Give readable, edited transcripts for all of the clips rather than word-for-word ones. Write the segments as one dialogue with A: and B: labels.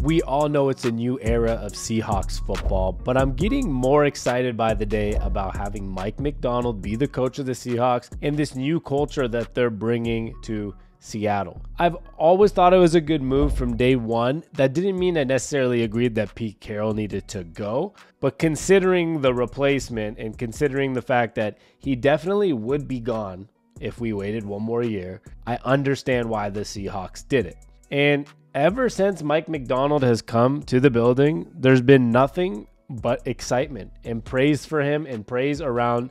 A: We all know it's a new era of Seahawks football, but I'm getting more excited by the day about having Mike Macdonald be the coach of the Seahawks and this new culture that they're bringing to Seattle. I've always thought it was a good move from day one. That didn't mean I necessarily agreed that Pete Carroll needed to go, but considering the replacement and considering the fact that he definitely would be gone if we waited one more year, I understand why the Seahawks did it. And ever since Mike Macdonald has come to the building, there's been nothing but excitement and praise for him and praise around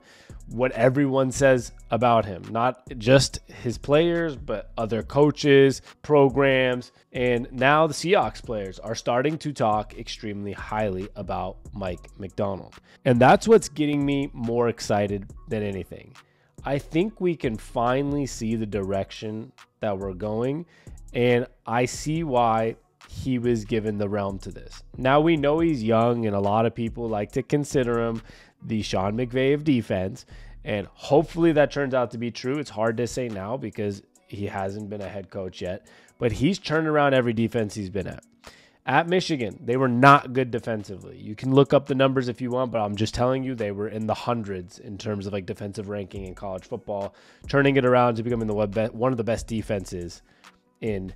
A: what everyone says about him. Not just his players, but other coaches, programs, and now the Seahawks players are starting to talk extremely highly about Mike Macdonald. And that's what's getting me more excited than anything. I think we can finally see the direction that we're going, and I see why he was given the realm to this. Now we know he's young, and a lot of people like to consider him the Sean McVay of defense, and hopefully that turns out to be true. It's hard to say now because he hasn't been a head coach yet, but he's turned around every defense he's been at. At Michigan, they were not good defensively. You can look up the numbers if you want, but I'm just telling you they were in the hundreds in terms of like defensive ranking in college football, turning it around to becoming one of the best defenses in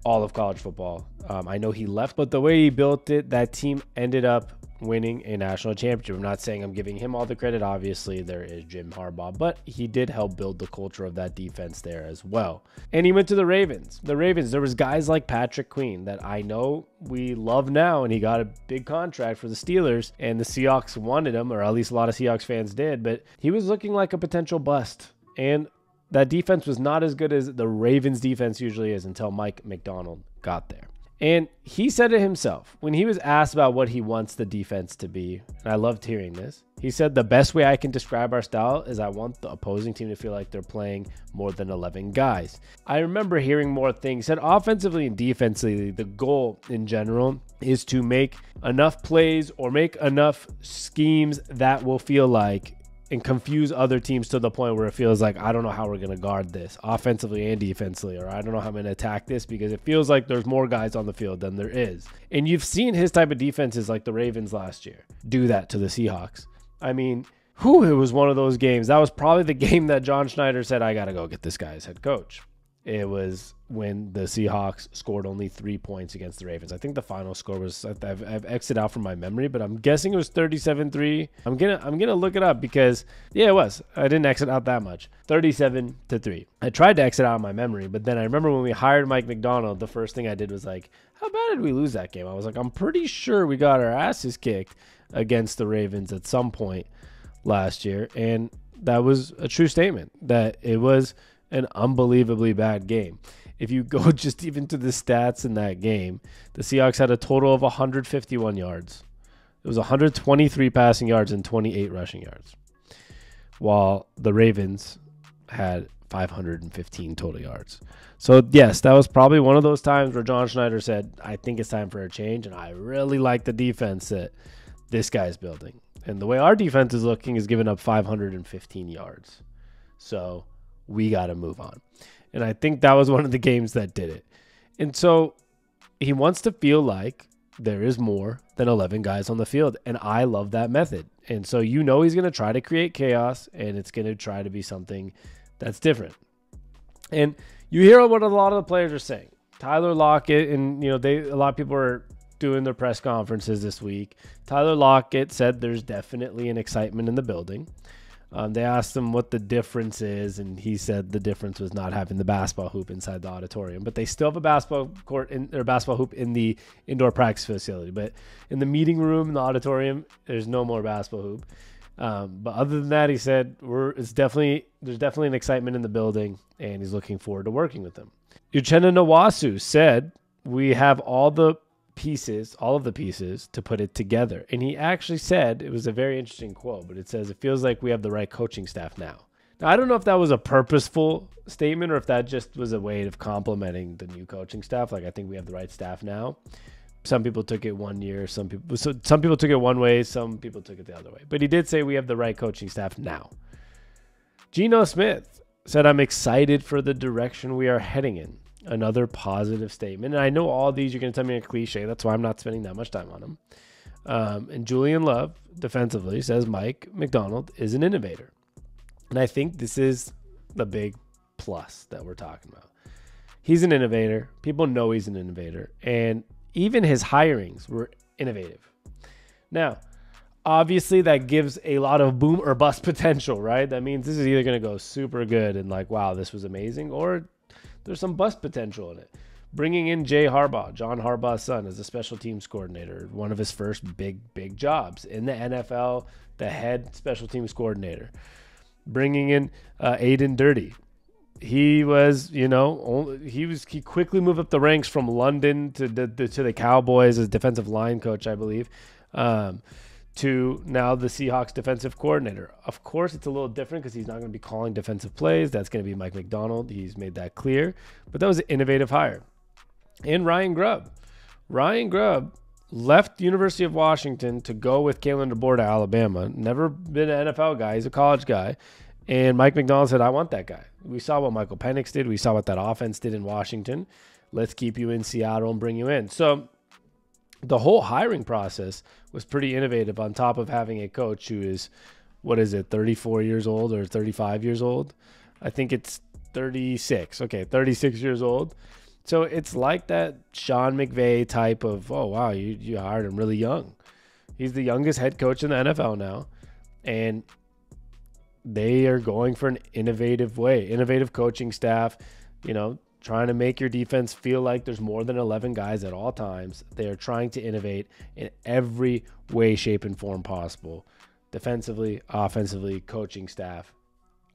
A: all of college football. I know he left, but the way he built it, that team ended up winning a national championship. I'm not saying I'm giving him all the credit. Obviously, there is Jim Harbaugh, but he did help build the culture of that defense there as well. And he went to the Ravens. The Ravens, there was guys like Patrick Queen that I know we love now, and he got a big contract for the Steelers, and the Seahawks wanted him, or at least a lot of Seahawks fans did, but he was looking like a potential bust. And that defense was not as good as the Ravens defense usually is until Mike Macdonald got there. And he said it himself when he was asked about what he wants the defense to be. And I loved hearing this. He said, the best way I can describe our style is I want the opposing team to feel like they're playing more than 11 guys. I remember hearing more things. He said offensively and defensively, the goal in general is to make enough plays or make enough schemes that will feel like and confuse other teams to the point where it feels like, I don't know how we're going to guard this offensively and defensively, or I don't know how I'm going to attack this because it feels like there's more guys on the field than there is. And you've seen his type of defenses like the Ravens last year do that to the Seahawks. I mean, it was one of those games. That was probably the game that John Schneider said, I got to go get this guy as head coach. It was when the Seahawks scored only 3 points against the Ravens. I think the final score was, I've exited out from my memory, but I'm guessing it was 37-3. I'm gonna look it up because yeah, it was. I didn't exit out that much. 37-3. I tried to exit out of my memory, but then I remember when we hired Mike Macdonald, the first thing I did was like, how bad did we lose that game? I was like, I'm pretty sure we got our asses kicked against the Ravens at some point last year, and that was a true statement that it was an unbelievably bad game. If you go just even to the stats in that game, the Seahawks had a total of 151 yards. It was 123 passing yards and 28 rushing yards, while the Ravens had 515 total yards. So yes, that was probably one of those times where John Schneider said, I think it's time for a change, and I really like the defense that this guy's building. And the way our defense is looking is giving up 515 yards. So we got to move on. And I think that was one of the games that did it. And so he wants to feel like there is more than 11 guys on the field. And I love that method. And so he's going to try to create chaos, and it's going to try to be something that's different. And you hear what a lot of the players are saying. Tyler Lockett, and a lot of people are doing their press conferences this week. Tyler Lockett said there's definitely an excitement in the building. They asked him what the difference is, and he said the difference was not having the basketball hoop inside the auditorium. But they still have a basketball hoop in the indoor practice facility. But in the meeting room, in the auditorium, there's no more basketball hoop. But other than that, he said there's definitely an excitement in the building, and he's looking forward to working with them. Uchenna Nwasu said we have all of the pieces to put it together. And he actually said, it was a very interesting quote, but it says, it feels like we have the right coaching staff now. Now, I don't know if that was a purposeful statement or if that just was a way of complimenting the new coaching staff. Like, I think we have the right staff now. Some people took it one year. Some people took it one way. Some people took it the other way. But he did say we have the right coaching staff now. Geno Smith said, I'm excited for the direction we are heading in. another positive statement. And I know all these you're going to tell me are cliche. That's why I'm not spending that much time on them. And Julian Love, defensively, says Mike Macdonald is an innovator. And I think this is the big plus that we're talking about. He's an innovator. People know he's an innovator. And even his hirings were innovative. Now, obviously, that gives a lot of boom or bust potential, right? That means this is either going to go super good and like, wow, this was amazing, or there's some bust potential in it. Bringing in John Harbaugh's son, as a special teams coordinator, one of his first big jobs in the NFL, the head special teams coordinator. Bringing in Aiden Dirty. He was, he quickly moved up the ranks from London to the Cowboys as defensive line coach, I believe, to now the Seahawks defensive coordinator. Of course, it's a little different because he's not going to be calling defensive plays. That's going to be Mike Macdonald. He's made that clear. But that was an innovative hire. And Ryan Grubb. Ryan Grubb left the University of Washington to go with Kalen DeBoer to Alabama. Never been an NFL guy. He's a college guy. And Mike Macdonald said, I want that guy. We saw what Michael Penix did. We saw what that offense did in Washington. Let's keep you in Seattle and bring you in. So the whole hiring process was pretty innovative, on top of having a coach who is, 34 years old or 35 years old? I think it's 36. Okay, 36 years old. So it's like that Sean McVay type of, oh, wow, you hired him really young. He's the youngest head coach in the NFL now. And they are going for an innovative coaching staff, trying to make your defense feel like there's more than 11 guys at all times. They are trying to innovate in every way, shape, and form possible. Defensively, offensively, coaching staff,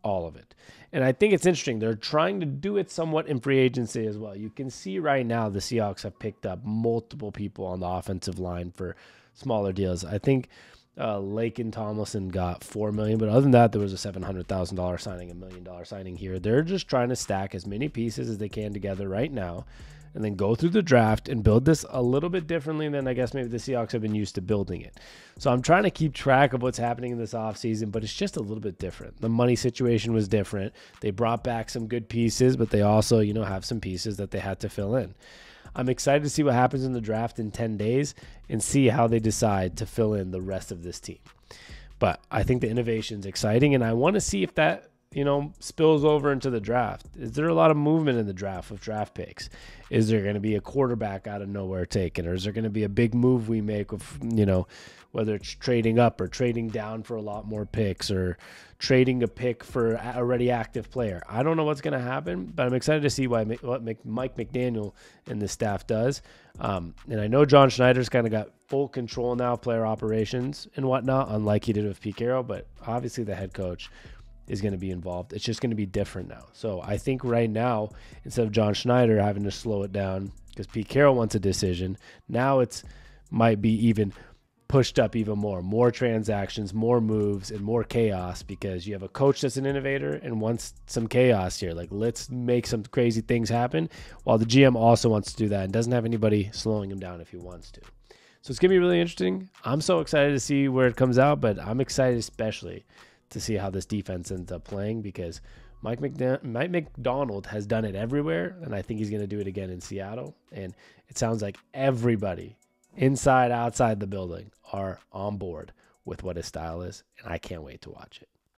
A: all of it. And I think it's interesting. They're trying to do it somewhat in free agency as well. You can see right now the Seahawks have picked up multiple people on the offensive line for smaller deals. I think Laken Tomlinson got $4 million, but other than that, there was a $700,000 signing, $1 million signing here. They're just trying to stack as many pieces as they can together right now, and then go through the draft and build this a little bit differently than I guess maybe the Seahawks have been used to building it. So I'm trying to keep track of what's happening in this offseason, but it's just a little bit different. The money situation was different. They brought back some good pieces, but they also, have some pieces that they had to fill in. I'm excited to see what happens in the draft in 10 days and see how they decide to fill in the rest of this team. But I think the innovation is exciting, and I want to see if that, spills over into the draft. Is there a lot of movement in the draft with draft picks? Is there going to be a quarterback out of nowhere taken? Or is there going to be a big move we make with, whether it's trading up or trading down for a lot more picks or trading a pick for an already active player? I don't know what's going to happen, but I'm excited to see what Mike McDaniel and the staff does. And I know John Schneider's kind of got full control now of player operations and whatnot, unlike he did with Pete Carroll, but obviously the head coach is going to be involved. It's just going to be different now. So I think right now, instead of John Schneider having to slow it down because Pete Carroll wants a decision, now it's might be even pushed up even more transactions, more moves, and more chaos because you have a coach that's an innovator and wants some chaos here. Like, let's make some crazy things happen, while the GM also wants to do that and doesn't have anybody slowing him down if he wants to. So it's going to be really interesting. I'm so excited to see where it comes out, but I'm excited especially to see how this defense ends up playing because Mike Macdonald has done it everywhere, and I think he's going to do it again in Seattle. And it sounds like everybody inside, outside the building are on board with what his style is, and I can't wait to watch it.